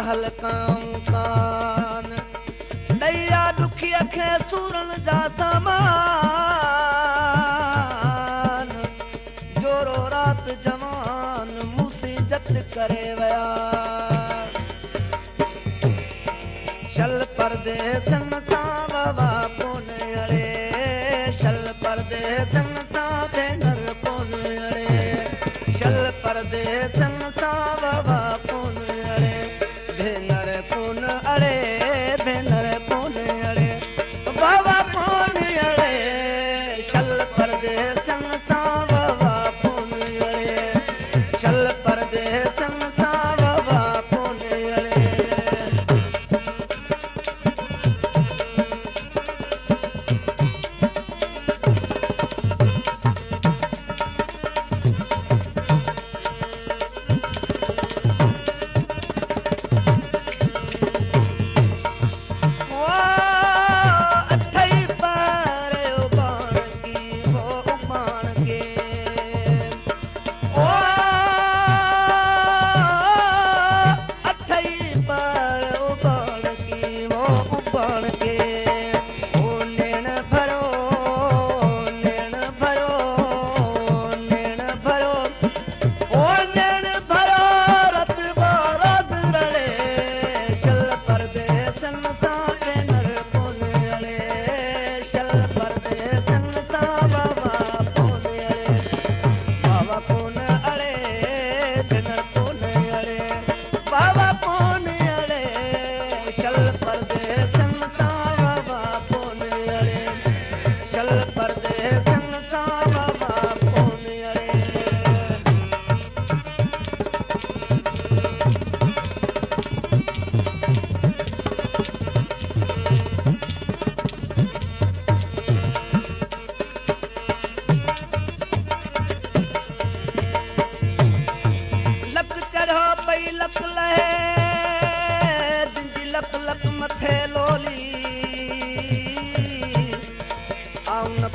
हलकाऊं कान दैया दुखिया खे सूरन जा सामान जोरो रात जवान मुसीबत करे वया शल परदेसन सां बाबा कोन अड़े शल परदेसन सां भेनर कोन अड़े शल परदेसन सां बाबा कोन अड़े भेनर कोन अड़े भेनर कोन अड़े बाबा कोन अड़े शल परदेसन सां बाबा कोन अड़े शल परदेसन सां बाबा कोन अड़े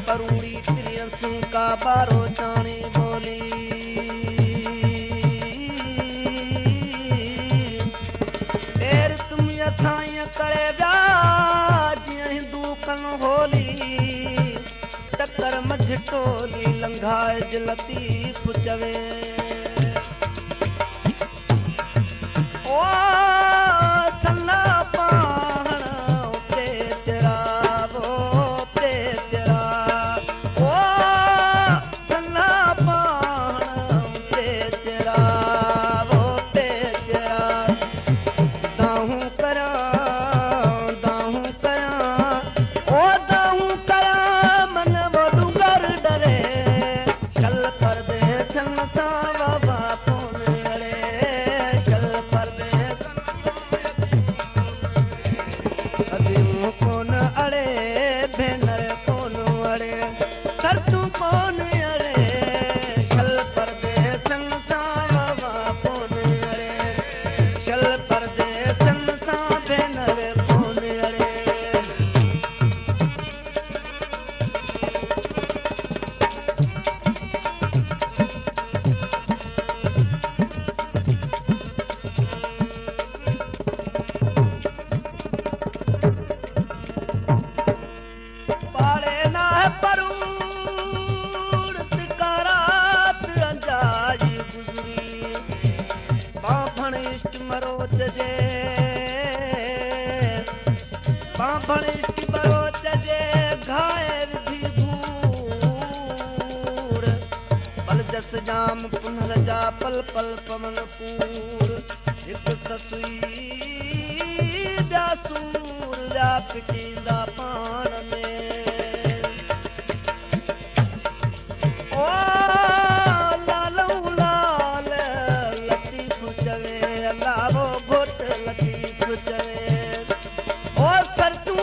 परूड़ी त्रियंसी का बारो जाने बोली देर तुम यथाई करे व्याज हिंदू कन होली टक्कर मझ टोली लंघाए लतीफ चवे ओ सला पाहण उते तेरा जाम पुनर जा पल पल पवन पूर एक ससुई ब्यासूर जा पिटींदा पान में ओ लालू लाल लतीफ चवे अल्लाह घोट लतीफ चवे ओ सरतू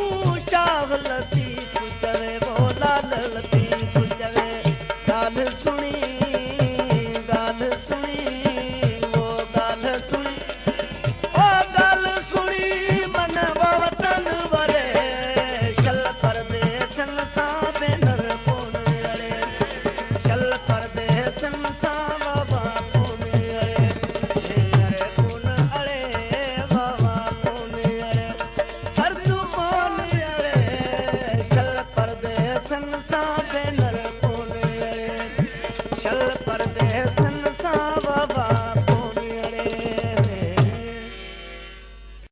शाह लतीफ चवे वो लाल लतीफ चवे लाल सुनी कर दे